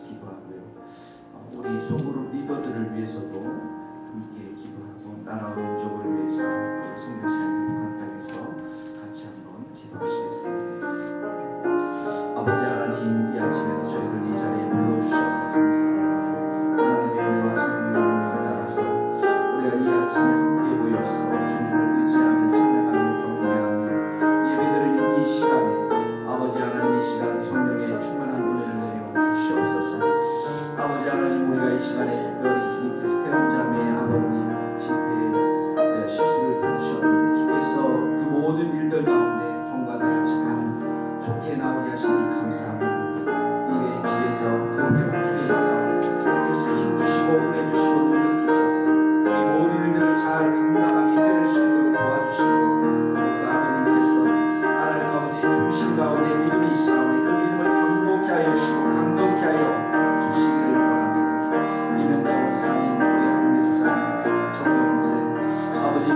기도하고요. 우리 소그룹 리더들을 위해서도 함께 기도하고 나라 민족을 위해서 또 성교사님 북한 땅에서 같이 한번 기도하시겠습니다. 아버지 하나님, 이 아침에도 저희들 이 자리에 불러주셔서 감사합니다. 하나님의 은혜와 성령의 능력을 따라서 우리가 이 아침에 함께 모여서 주님을 의지하며 찬양하며 경배하며 예배드리는 이 시간에 아버지 하나님, 이 시간 성령의 충만한 은혜를 내려 주시옵소서. 아버지 하나님, 우리가 이 시간에 특별히 주님께서 태연 자매 아버님 집회에 실수를 받으셨는데 주께서 그 모든 일들 가운데 종가들을 잘 좋게 나오게 하시니 감사합니다. 이외에 집에서 그 회복 중에 있어 주께서 힘주시고 은혜 주시고 능력 주셔서 이 모든 일들을 잘 감당하게 해낼 수 있도록 도와주시고 그 아버님께서 하나님 아버지 중심 가운데 믿음이 있사오니 그 믿음을 견고케 하여 주시고 강건케 하여 주시기를 원합니다. 이명다운 사님, 우리 한국의 주사님, 정영세 아버지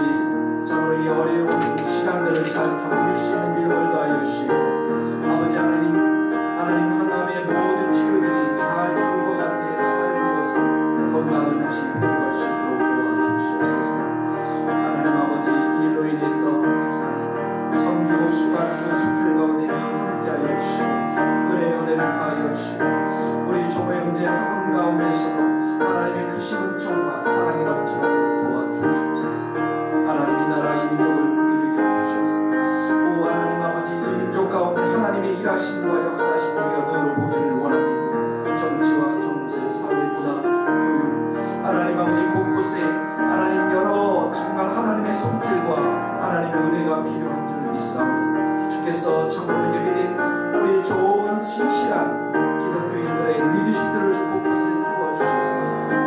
참으로 이 어려운 시간들을 잘 견딜 수 있는 믿음을 더하여 주시고 아버지 하나님 항암의 모든 치료들이 잘 좋을 것 같아 잘 되어서 건강을 다시 회복할 수 있도록 도와주시옵소서. 하나님 아버지 일로 인해서 목사님 섬기고 수고하는 손길 가운데 함께하여 주시고 은혜를 더하여 주시고 우리 조모 형제 학원 가운데서도 하나님의 크신 은총과 사랑이 넘치도록 도와주시옵소서. 하나님 이 나라 이 민족을 긍휼히 여겨주셔서 오 하나님 아버지 이 민족 가운데 하나님의 일하심과 역사하심을 우리가 눈으로 보기를 원합니다. 정치와 경제, 사회, 문화, 교육 하나님 아버지 곳곳에 하나님 여러 정말 하나님의 손길과 하나님의 은혜가 필요한 줄 믿사오니 주께서 참으로 예배된 우리 좋은 신실한 기독교인들의 리더십들을 곳곳에 세워주셔서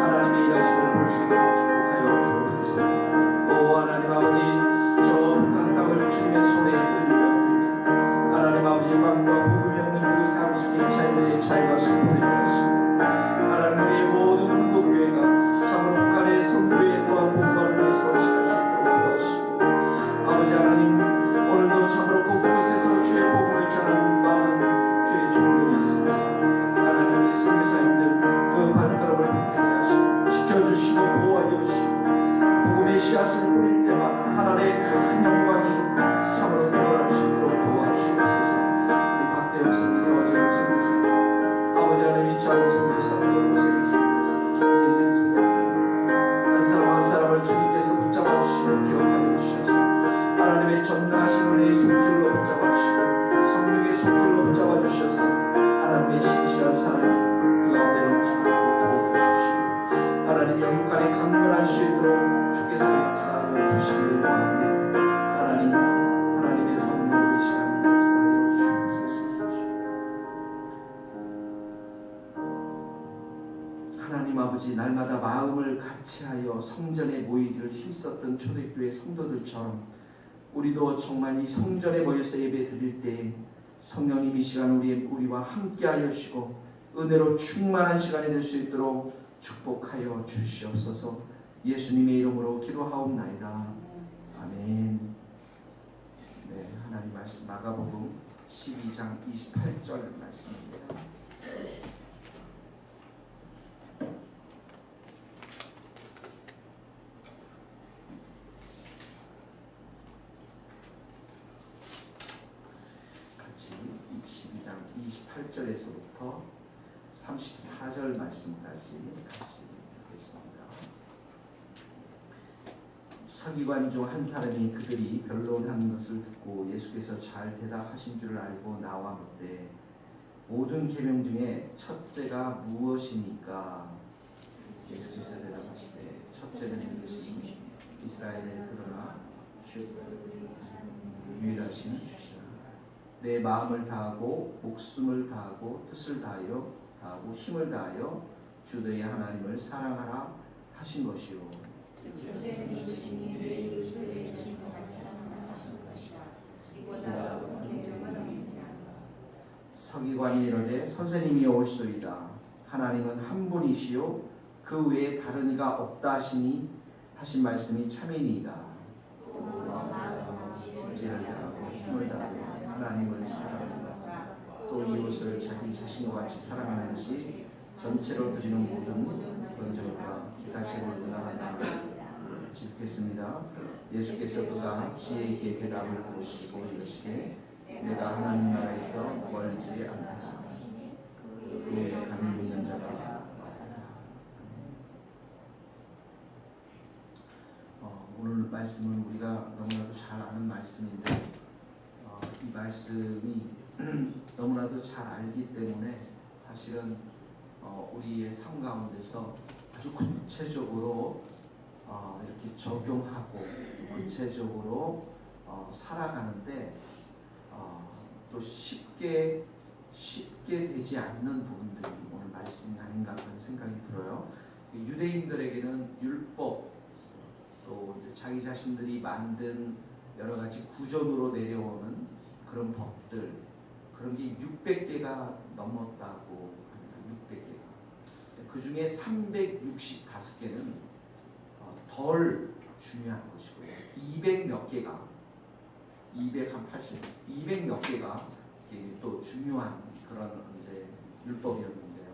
하나님의 일하심을 볼 수 있도록 축복하여 주옵소서. 오 하나님 아버지 저 북한 땅을 주님의 손에 의뢰드립니다. 하나님 아버지 빵과 복음이 없는 그곳에 하루속에 자유의 자유가 선포되게 하시고 하나님 우리의 모든 한국교회가 참으로 북한의 선교회 또한 복음을 위해서 헌신할 수 있도록 도와주시고 아버지 하나님 오늘도 참으로 곳곳에서 주의 복음을 전하는 많은 주의 종들이 있습니다. 하나님 우리 선교사님들 그 발걸음을 붙들게 하시고 지켜주시고 보호하여 주시고 복음의 씨앗을 뿌릴 때마다 하나님의 큰 영광이 참으로 드러날 수 있도록 도와주시옵소서. 우리 박대현 선교사, 어제로 선교사, 아버지 하나님 이차원 선교사, 고생일 선교사, 김재진 선교사 한 사람 한 사람을 주님께서 붙잡아 주시는 기억하여 주셔서 하나님의 전능하신 은혜의 손길로 붙잡아 주시고 성령의 손길로 붙잡아 주셔서 하나님의 신실한 사랑이 그 가운데 넘치도록 도와주시고 하나님 영육 간에 강건할 수 있도록 주께서 역사하여 주시기를 원합니다. 하나님의 성령의 시간 역사하여 주옵소서. 하나님 아버지 날마다 마음을 같이하여 성전에 모이기를 힘썼던 초대교회 성도들처럼 우리도 정말 이 성전에 모여서 예배 드릴 때 성령님 이 시간 우리와 함께하여 주시고 은혜로 충만한 시간이 될 수 있도록 축복하여 주시옵소서. 예수님의 이름으로 기도하옵나이다. 아멘. 네, 하나님 말씀 마가복음 12장 28절 말씀입니다. 같이 12장 28절에서부터 34절 말씀까지 같이 읽겠습니다. 서기관 중 한 사람이 그들이 변론하는 것을 듣고 예수께서 잘 대답하신 줄을 알고 나와 묻되 모든 계명 중에 첫째가 무엇이니까? 예수께서 대답하시되 첫째는 이것이니 이스라엘에 드러나 유일하신 주시라. 내 마음을 다하고 목숨을 다하고 뜻을 다하고 힘을 다하여 주 너의 하나님을 사랑하라 하신 것이요. 서기관이 이르되 선생님이 올소이다. 하나님은 한 분이시요 그 외에 다른 이가 없다 하시니 하신 말씀이 참이니이다. 죄를 다하고 힘을 다하고 하나님을 사랑하라. 또 이웃을 자기 자신과 같이 사랑하는 것이 전체로 드리는 모든 번제물과 기타 제물을 하나 짓겠습니다. 예수께서 그가 지혜 있게 대답을 보시고 이르시되 내가 하나님 나라에서 멀지 않다. 그의 감히 믿는 자가 오늘 말씀은 우리가 너무나도 잘 아는 말씀인데 이 말씀이 너무나도 잘 알기 때문에 사실은 우리의 삶 가운데서 아주 구체적으로 이렇게 적용하고 구체적으로 살아가는데 또 쉽게 되지 않는 부분들이 오늘 말씀이 아닌가 그런 생각이 들어요. 유대인들에게는 율법 또 이제 자기 자신들이 만든 여러 가지 구전으로 내려오는 그런 법들 그런 게 600개가 넘었다고 합니다. 600개가. 그 중에 365개는 덜 중요한 것이고요. 200 몇 개가 200 몇 개가 또 중요한 그런 이제 율법이었는데요.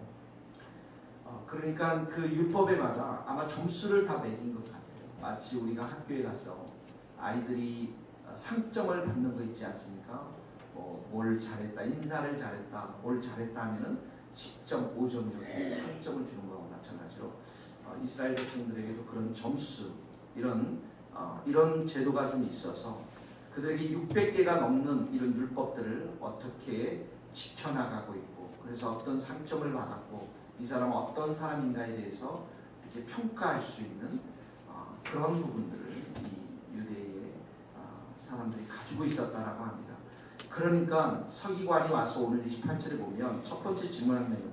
그러니까 그 율법에마다 아마 점수를 다 매긴 것 같아요. 마치 우리가 학교에 가서 아이들이 상점을 받는 거 있지 않습니까? 뭘 잘했다, 인사를 잘했다, 뭘 잘했다 하면은 10점, 5점 이렇게 상점을 주는 거와 마찬가지로 이스라엘 백성들에게도 그런 점수 이런 제도가 좀 있어서 그들에게 600개가 넘는 이런 율법들을 어떻게 지켜나가고 있고 그래서 어떤 상점을 받았고 이 사람은 어떤 사람인가에 대해서 이렇게 평가할 수 있는 그런 부분들을 이 유대의 사람들이 가지고 있었다라고 합니다. 그러니까 서기관이 와서 오늘 28절에 보면 첫 번째 질문하는 내용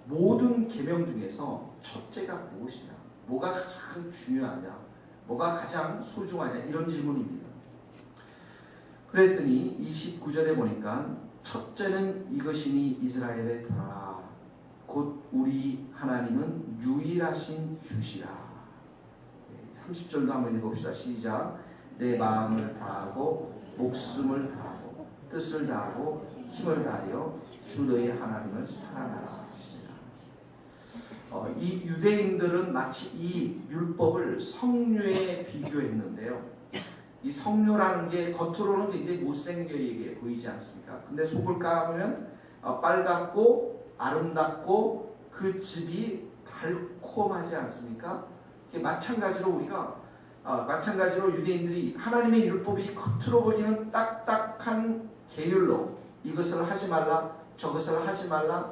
모든 계명 중에서 첫째가 무엇이냐 뭐가 가장 중요하냐 뭐가 가장 소중하냐 이런 질문입니다. 그랬더니 29절에 보니까 첫째는 이것이니 이스라엘의 들어라 곧 우리 하나님은 유일하신 주시라. 30절도 한번 읽어봅시다. 시작. 내 마음을 다하고 목숨을 다하고 뜻을 다하고 힘을 다하여 주 너의 하나님을 사랑하라. 이 유대인들은 마치 이 율법을 성류에 비교했는데요. 이 성류라는 게 겉으로는 굉장히 못생기게 보이지 않습니까? 근데 속을 까보면 빨갛고 아름답고 그 즙이 달콤하지 않습니까? 마찬가지로 마찬가지로 유대인들이 하나님의 율법이 겉으로 보이는 딱딱한 계율로 이것을 하지 말라 저것을 하지 말라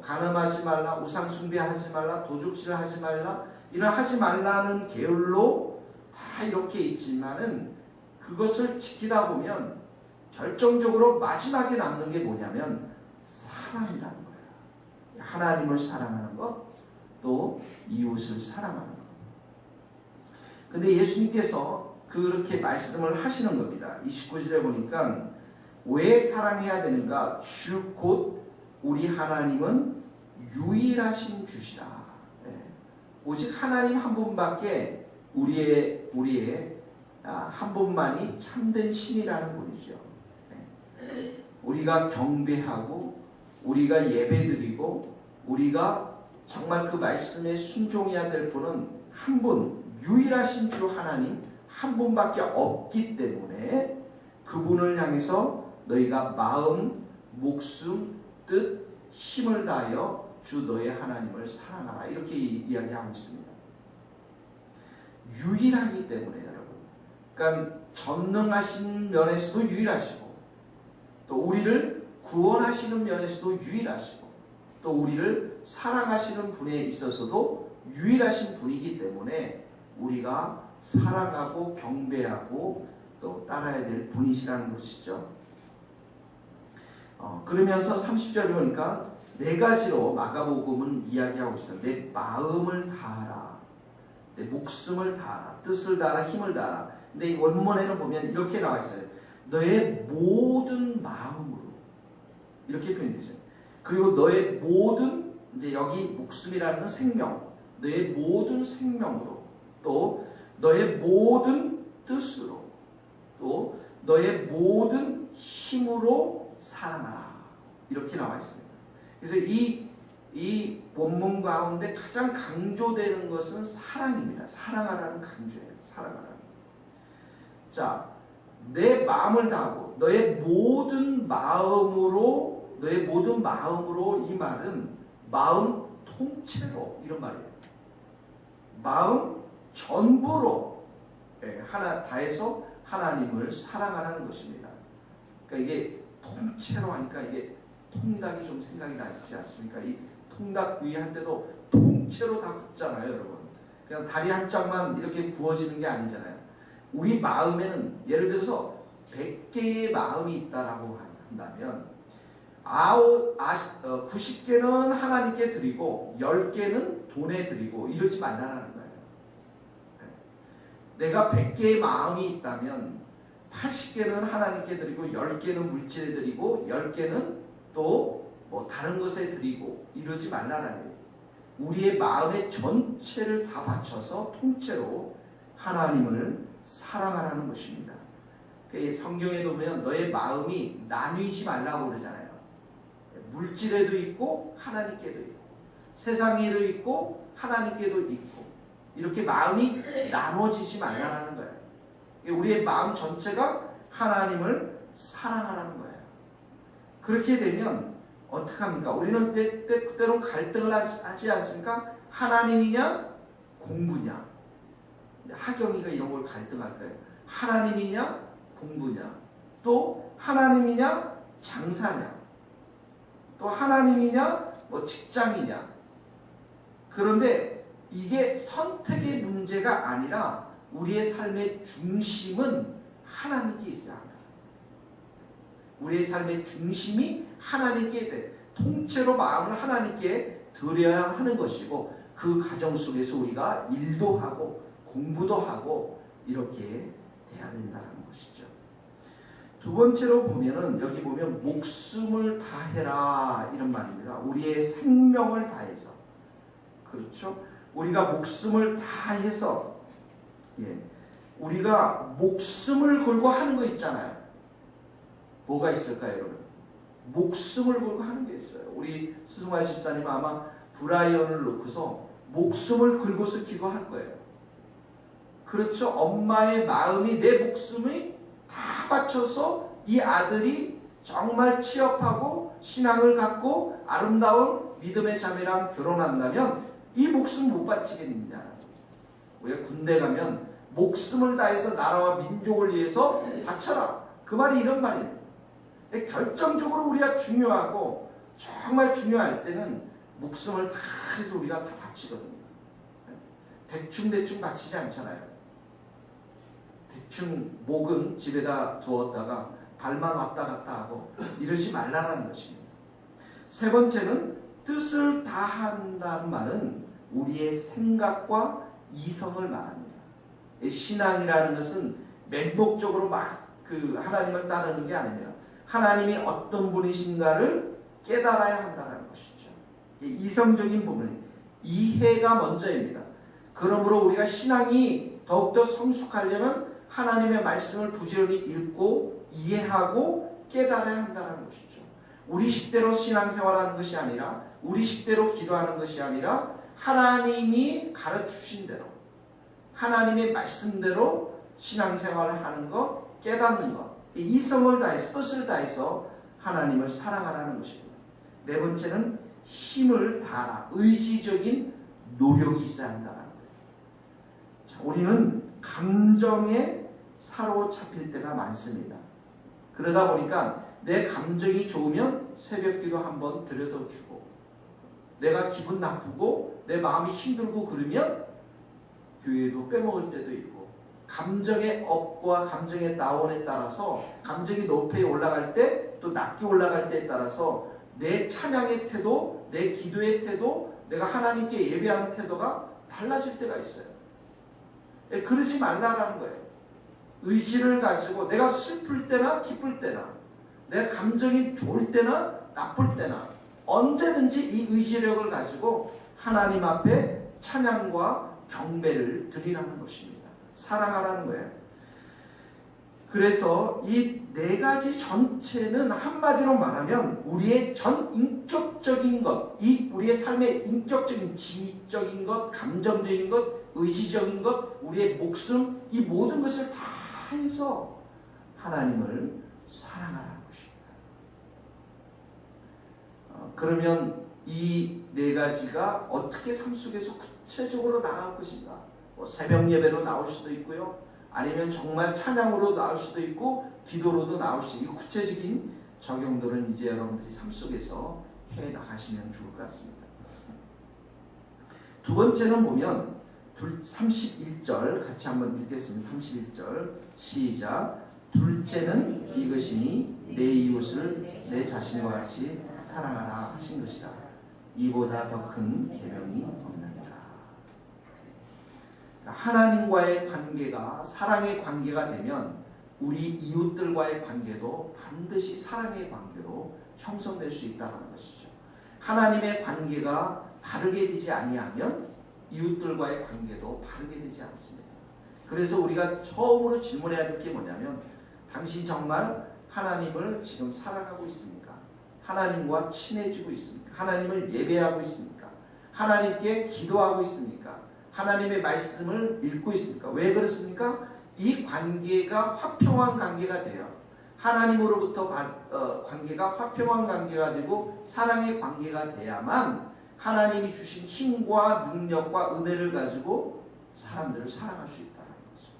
간음하지 말라 우상 숭배하지 말라 도둑질하지 말라 이런 하지 말라는 계율로 다 이렇게 있지만은 그것을 지키다 보면 결정적으로 마지막에 남는 게 뭐냐면 사랑이라는 거예요. 하나님을 사랑하는 것 또 이웃을 사랑하는 것. 근데 예수님께서 그렇게 말씀을 하시는 겁니다. 29절에 보니까 왜 사랑해야 되는가? 주 곧 우리 하나님은 유일하신 주시라. 오직 하나님 한 분밖에 우리의 한 분만이 참된 신이라는 분이죠. 우리가 경배하고 우리가 예배드리고 우리가 정말 그 말씀에 순종해야 될 분은 한 분 유일하신 주 하나님 한 분밖에 없기 때문에 그분을 향해서 너희가 마음, 목숨, 뜻, 힘을 다하여 주 너의 하나님을 사랑하라 이렇게 이야기하고 있습니다. 유일하기 때문에 여러분 그러니까 전능하신 면에서도 유일하시고 또 우리를 구원하시는 면에서도 유일하시고 또 우리를 사랑하시는 분에 있어서도 유일하신 분이기 때문에 우리가 살아가고 경배하고 또 따라야 될 분이시라는 것이죠. 그러면서 30절에 보니까 네 가지로 마가복음은 이야기하고 있어요. 내 마음을 다하라, 내 목숨을 다하라, 뜻을 다하라, 힘을 다하라. 근데 이 원문에는 보면 이렇게 나와 있어요. 너의 모든 마음으로 이렇게 표현되어요. 그리고 너의 모든 이제 여기 목숨이라는 건 생명, 너의 모든 생명으로 또 너의 모든 뜻으로 또 너의 모든 힘으로 사랑하라 이렇게 나와 있습니다. 그래서 이 본문 가운데 가장 강조되는 것은 사랑입니다. 사랑하라는 강조예요. 사랑하라는. 자, 내 마음을 다하고 너의 모든 마음으로 이 말은 마음 통째로 이런 말이에요. 마음 전부로 하나 다해서 하나님을 사랑하라는 것입니다. 그러니까 이게 통째로 하니까 이게 통닭이 좀 생각이 나지 않습니까? 이 통닭 구이 할 때도 통째로 다 굽잖아요, 여러분. 그냥 다리 한 짝만 이렇게 구워지는 게 아니잖아요. 우리 마음에는 예를 들어서 100개의 마음이 있다라고 한다면 90개는 하나님께 드리고 10개는 돈에 드리고 이러지 말라는 거예요. 내가 100개의 마음이 있다면 80개는 하나님께 드리고 10개는 물질에 드리고 10개는 또 뭐 다른 것에 드리고 이러지 말라는 거예요. 우리의 마음의 전체를 다 바쳐서 통째로 하나님을 사랑하라는 것입니다. 성경에도 보면 너의 마음이 나뉘지 말라고 그러잖아요. 물질에도 있고 하나님께도 있고 세상에도 있고 하나님께도 있고 이렇게 마음이 나눠지지 말라는 거예요. 우리의 마음 전체가 하나님을 사랑하라는 거예요. 그렇게 되면 어떡합니까? 우리는 때때로 갈등을 하지 않습니까? 하나님이냐 공부냐. 하경이가 이런 걸 갈등할 거예요. 하나님이냐 공부냐, 또 하나님이냐 장사냐, 또 하나님이냐 뭐 직장이냐. 그런데 이게 선택의 문제가 아니라 우리의 삶의 중심은 하나님께 있어야 한다. 우리의 삶의 중심이 하나님께 돼. 통째로 마음을 하나님께 드려야 하는 것이고 그 과정 속에서 우리가 일도 하고 공부도 하고 이렇게 돼야 된다는 것이죠. 두 번째로 보면은 여기 보면 목숨을 다해라 이런 말입니다. 우리의 생명을 다해서. 그렇죠? 우리가 목숨을 다해서 우리가 목숨을 걸고 하는 거 있잖아요. 뭐가 있을까요, 여러분? 목숨을 걸고 하는 게 있어요. 우리 스승화 집사님은 아마 브라이언을 놓고서 목숨을 걸고서 기도할 거예요. 그렇죠? 엄마의 마음이 내 목숨이 다 바쳐서 이 아들이 정말 취업하고 신앙을 갖고 아름다운 믿음의 자매랑 결혼한다면 이 목숨 못 바치겠느냐. 우리가 군대 가면 목숨을 다해서 나라와 민족을 위해서 바쳐라. 그 말이 이런 말입니다. 결정적으로 우리가 중요하고 정말 중요할 때는 목숨을 다 해서 우리가 다 바치거든요. 대충 바치지 않잖아요. 대충 목은 집에다 두었다가 발만 왔다 갔다 하고 이러지 말라는 것입니다. 세 번째는 뜻을 다한다는 말은 우리의 생각과 이성을 말합니다. 신앙이라는 것은 맹목적으로 막 하나님을 따르는 게 아닙니다. 하나님이 어떤 분이신가를 깨달아야 한다는 것이죠. 이성적인 부분, 이해가 먼저입니다. 그러므로 우리가 신앙이 더욱더 성숙하려면 하나님의 말씀을 부지런히 읽고 이해하고 깨달아야 한다는 것이죠. 우리 식대로 신앙생활하는 것이 아니라 우리 식대로 기도하는 것이 아니라 하나님이 가르치신 대로 하나님의 말씀대로 신앙생활을 하는 것, 깨닫는 것, 이성을 다해서 뜻을 다해서 하나님을 사랑하라는 것입니다. 네 번째는 힘을 다하라. 의지적인 노력이 있어야 한다는 거예요. 자, 우리는 감정에 사로잡힐 때가 많습니다. 그러다 보니까 내 감정이 좋으면 새벽기도 한번 들여다주고 내가 기분 나쁘고 내 마음이 힘들고 그러면 교회도 빼먹을 때도 있고 감정의 업과 감정의 다운에 따라서 감정이 높이 올라갈 때 또 낮게 올라갈 때에 따라서 내 찬양의 태도, 내 기도의 태도, 내가 하나님께 예배하는 태도가 달라질 때가 있어요. 그러지 말라라는 거예요. 의지를 가지고 내가 슬플 때나 기쁠 때나 내 감정이 좋을 때나 나쁠 때나 언제든지 이 의지력을 가지고 하나님 앞에 찬양과 경배를 드리라는 것입니다. 사랑하라는 거예요. 그래서 이 네 가지 전체는 한마디로 말하면 우리의 전 인격적인 것, 이 우리의 삶의 인격적인 지적인 것, 감정적인 것, 의지적인 것, 우리의 목숨, 이 모든 것을 다 해서 하나님을 사랑하라는 것입니다. 그러면 이 네 가지가 어떻게 삶 속에서 구체적으로 나갈 것인가? 새벽 예배로 나올 수도 있고요. 아니면 정말 찬양으로 나올 수도 있고 기도로도 나올 수 있고, 구체적인 적용들은 이제 여러분들이 삶 속에서 해 나가시면 좋을 것 같습니다. 두 번째는 보면 31절 같이 한번 읽겠습니다. 31절 시작. 둘째는 이것이니 내 이웃을 내 자신과 같이 사랑하라 하신 것이라. 이보다 더 큰 계명이 없느니라. 하나님과의 관계가 사랑의 관계가 되면 우리 이웃들과의 관계도 반드시 사랑의 관계로 형성될 수 있다는 것이죠. 하나님의 관계가 바르게 되지 아니하면 이웃들과의 관계도 바르게 되지 않습니다. 그래서 우리가 처음으로 질문해야 될 게 뭐냐면, 당신 정말 하나님을 지금 사랑하고 있습니까? 하나님과 친해지고 있습니까? 하나님을 예배하고 있습니까? 하나님께 기도하고 있습니까? 하나님의 말씀을 읽고 있습니까? 왜 그렇습니까? 이 관계가 화평한 관계가 돼요. 하나님으로부터 관계가 화평한 관계가 되고 사랑의 관계가 돼야만 하나님이 주신 힘과 능력과 은혜를 가지고 사람들을 사랑할 수 있다는 거죠.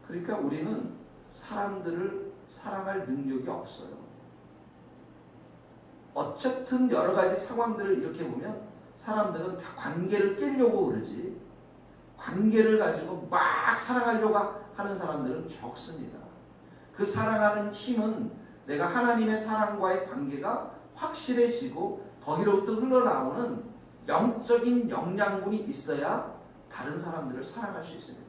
그러니까 우리는 사람들을 사랑할 능력이 없어요. 어쨌든 여러 가지 상황들을 이렇게 보면 사람들은 다 관계를 깨려고 그러지, 관계를 가지고 막 사랑하려고 하는 사람들은 적습니다. 그 사랑하는 힘은 내가 하나님의 사랑과의 관계가 확실해지고 거기로부터 흘러나오는 영적인 영양분이 있어야 다른 사람들을 사랑할 수 있습니다.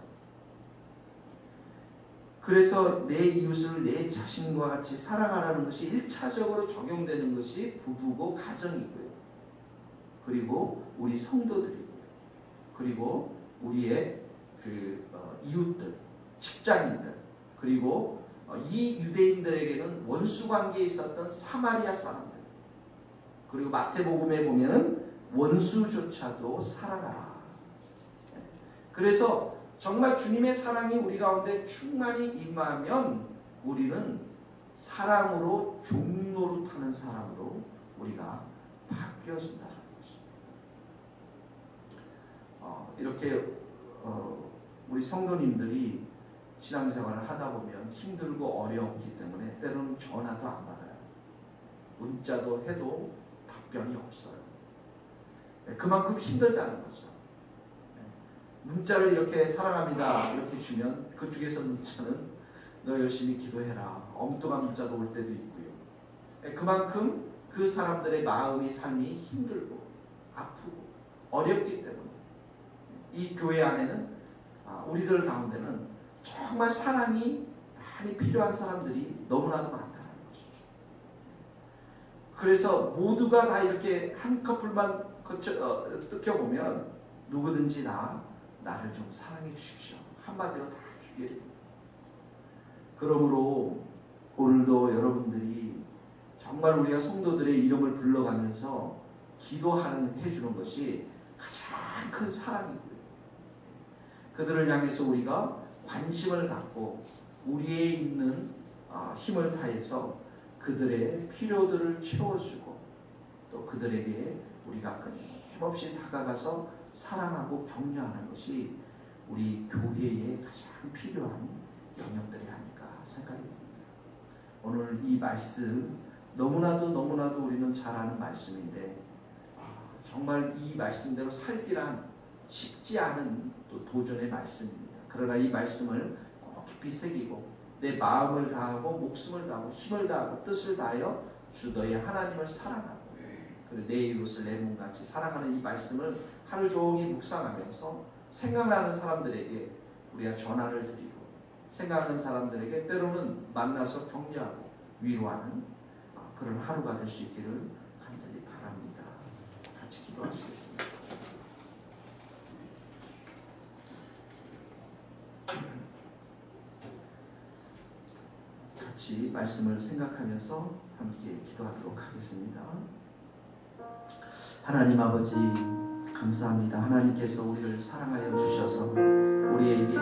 그래서 내 이웃을 내 자신과 같이 사랑하라는 것이 1차적으로 적용되는 것이 부부고 가정이고요. 그리고 우리 성도들이고요. 그리고 우리의 이웃들, 직장인들, 그리고 이 유대인들에게는 원수 관계에 있었던 사마리아 사람들, 그리고 마태복음에 보면은 원수조차도 사랑하라. 그래서 정말 주님의 사랑이 우리 가운데 충만히 임하면 우리는 사랑으로 종노릇하는 사람으로 우리가 바뀌어진다는 것입니다. 이렇게 우리 성도님들이 신앙생활을 하다 보면 힘들고 어려웠기 때문에 때로는 전화도 안 받아요. 문자도 해도 답변이 없어요. 그만큼 힘들다는 거죠. 문자를 이렇게 사랑합니다 이렇게 주면 그쪽에서 문자는 너 열심히 기도해라, 엉뚱한 문자가 올 때도 있고요. 그만큼 그 사람들의 마음이, 삶이 힘들고 아프고 어렵기 때문에 이 교회 안에는 우리들 가운데는 정말 사랑이 많이 필요한 사람들이 너무나도 많다는 것이죠. 그래서 모두가 다 이렇게 한 커플만 뜯겨보면 누구든지 나를 좀 사랑해 주십시오. 한마디로 다 귀결이 됩니다. 그러므로 오늘도 여러분들이 정말 우리가 성도들의 이름을 불러가면서 해주는 것이 가장 큰 사랑이고요. 그들을 향해서 우리가 관심을 갖고 우리에 있는 힘을 다해서 그들의 필요들을 채워주고 또 그들에게 우리가 끊임없이 다가가서 사랑하고 격려하는 것이 우리 교회에 가장 필요한 영역들이 아닐까 생각이 됩니다. 오늘 이 말씀 너무나도 우리는 잘 아는 말씀인데 정말 이 말씀대로 살기란 쉽지 않은 또 도전의 말씀입니다. 그러나 이 말씀을 꼭 깊이 새기고 내 마음을 다하고 목숨을 다하고 힘을 다하고 뜻을 다하여 주 너의 하나님을 사랑하고 그리고 내 이웃을 내 몸같이 사랑하는 이 말씀을 하루 종일 묵상하면서 생각나는 사람들에게 우리가 전화를 드리고 생각나는 사람들에게 때로는 만나서 격려하고 위로하는 그런 하루가 될 수 있기를 간절히 바랍니다. 같이 기도하시겠습니다. 같이 말씀을 생각하면서 함께 기도하도록 하겠습니다. 하나님 아버지 감사합니다. 하나님께서 우리를 사랑하여 주셔서 우리에게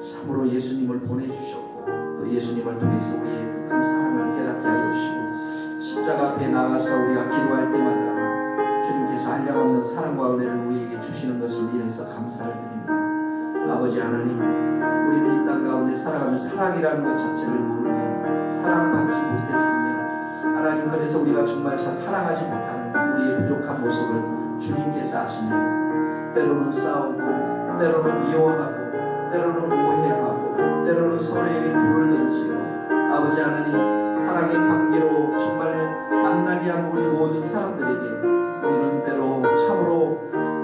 참으로 예수님을 보내주셨고 또 예수님을 통해서 우리의 그 큰 사랑을 깨닫게 하여 주시고 십자가 앞에 나가서 우리가 기도할 때마다 주님께서 한량없는 사랑과 은혜를 우리에게 주시는 것을 인해서 감사를 드립니다. 아버지 하나님, 우리는 이 땅 가운데 살아가며 사랑이라는 것 자체를 모르며 사랑받지 못했으며 하나님, 그래서 우리가 정말 잘 사랑하지 못하는 우리의 부족한 모습을 주님께서 아십니다. 때로는 싸우고 때로는 미워하고 때로는 오해하고 때로는 서로에게 돌을 던지고 아버지 하나님, 사랑의 관계로 정말 만나게 한 우리 모든 사람들에게 우리는 때로 참으로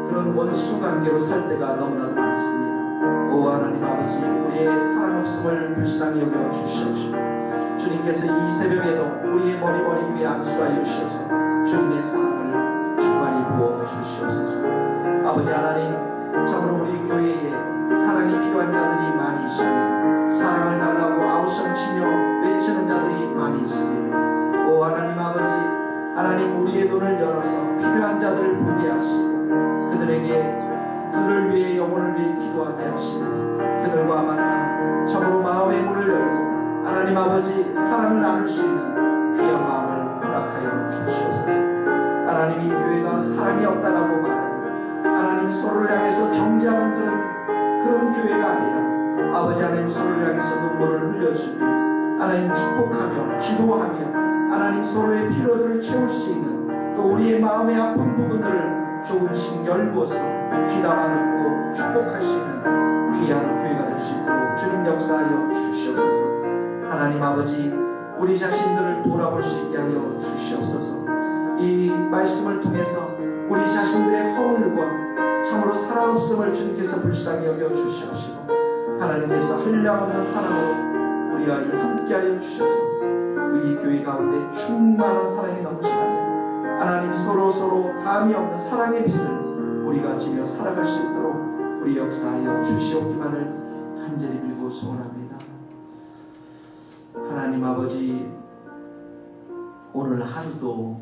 그런 원수 관계로 살 때가 너무나도 많습니다. 오 하나님 아버지, 우리의 사랑 없음을 불쌍히 여겨 주시옵시고 주님께서 이 새벽에도 우리의 머리 위에 안수하여 주셔서 주님의 사랑을 충만히 부어 주시옵소서. 아버지 하나님, 참으로 우리 교회에 사랑이 필요한 자들이 많이 있습니다. 사랑을 달라고 아우성치며 외치는 자들이 많이 있습니다. 오 하나님 아버지, 하나님 우리의 눈을 열어서 필요한 자들을 보게 하시고 그들을 위해 영혼을 위해 기도하게 하시고 그들과 만나 참으로 마음의 문을 열고 하나님 아버지 사랑을 나눌 수 있는 귀한 마음을 허락하여 주시옵소서. 하나님, 이 교회가 사랑이 없다라고 말하면 하나님 서로를 향해서 정죄하는 그런 교회가 아니라 아버지 하나님 서로를 향해서 눈물을 흘려주고 하나님 축복하며 기도하며 하나님 서로의 필요들을 채울 수 있는 또 우리의 마음의 아픈 부분들을 조금씩 열고서 귀담아 듣고 축복할 수 있는 귀한 교회가 될 수 있도록 주님 역사하여 주시옵소서. 하나님 아버지, 우리 자신들을 돌아볼 수 있게 하여 주시옵소서. 이 말씀을 통해서 우리 자신들의 허물과 참으로 사랑 없음을 주님께서 불쌍히 여겨 주시옵시고 하나님께서 한량없는 사랑으로 우리와 함께하여 주셔서 우리 교회 가운데 충만한 사랑이 넘치라면 하나님 서로 다함이 없는 사랑의 빛을 우리가 지며 살아갈 수 있도록 우리 역사하여 주시옵기만을 간절히 빌고 소원합니다. 하나님 아버지, 오늘 하루도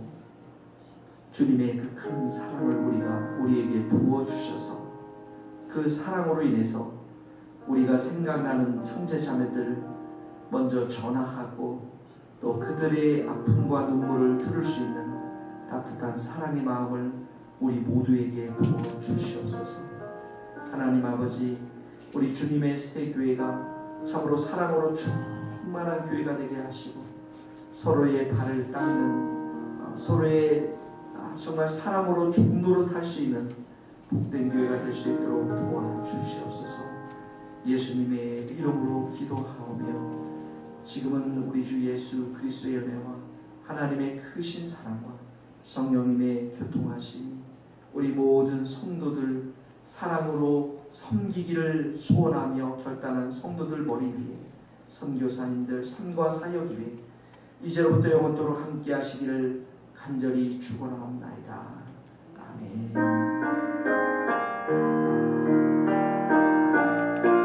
주님의 그 큰 사랑을 우리에게 부어주셔서 그 사랑으로 인해서 우리가 생각나는 형제자매들 먼저 전화하고 또 그들의 아픔과 눈물을 들을 수 있는 따뜻한 사랑의 마음을 우리 모두에게 부어주시옵소서. 하나님 아버지, 우리 주님의 새 교회가 참으로 사랑으로 충만한 교회가 되게 하시고 서로의 발을 닦는 서로의 정말 사랑으로 종로로 탈 수 있는 복된 교회가 될 수 있도록 도와주시옵소서. 예수님의 이름으로 기도하오며 지금은 우리 주 예수 그리스도의 은혜와 하나님의 크신 사랑과 성령님의 교통하심이 우리 모든 성도들 사랑으로 섬기기를 소원하며 결단한 성도들 머리 위에 선교사님들 삶과 사역 위에 이제로부터 영원토록 함께 하시기를 간절히 축원하옵나이다. 아멘.